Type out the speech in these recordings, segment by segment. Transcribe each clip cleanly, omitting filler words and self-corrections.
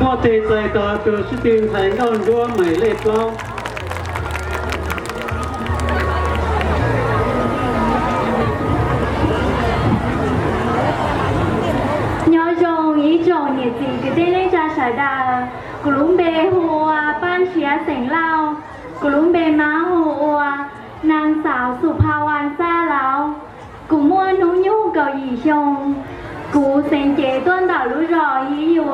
莫地在大就是定才按多美丽高。nhớ chồng ý chồng nhiệt gì cái tên lấy cha sải đà của lũng bề hồ ban chia sành lao của lũng bề má hồ nàng sảoสุภาวรรณซ่าแล้วกูมั่วนุ่งยุ่งเกาหยีชงกูเซนเจต้นดอกรู้รอยี่อยู่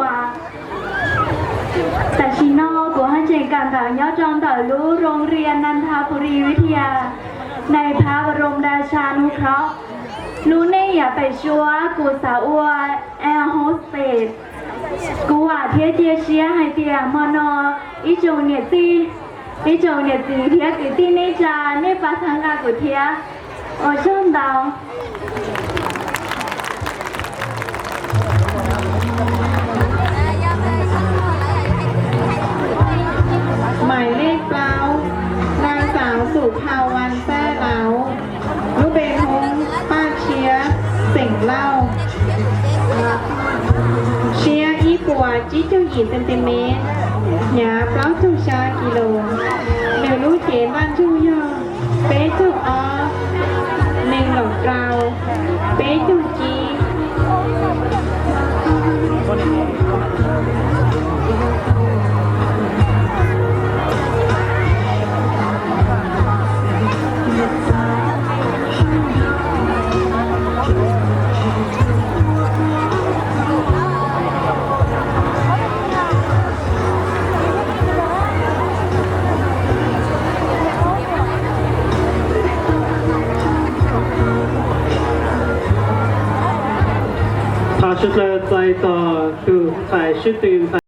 แต่ชิโน่กูให้เจกันกับย้อนจองต่อรู้โรงเรียนนันทบุรีวิทยาในพระบรมราชานุเคราะห์รู้เน่อย่าไปชัวกูสาวแอร์โฮสเตสกูเทียเชียให้เตียมอนออีโจเนียตีอีโจเนียตีเทียกิตีเนจาเนปาทังกากุเทียโอชนดาวหมายเลขเปล่านางสาวสุภาวรรณแซ่เล้าลูกเบนฮงป้าเชียเส็งเล่าเชียอีปัวจี้เจ้าหญิงเซนติเมตรหยาเปล่าจูชากิโลเดี๋ยวรู้เขียนบ้านจูยอเป๊ะจูออเน่งหลงเกลาเป๊ะจูจี他是在到就才是定。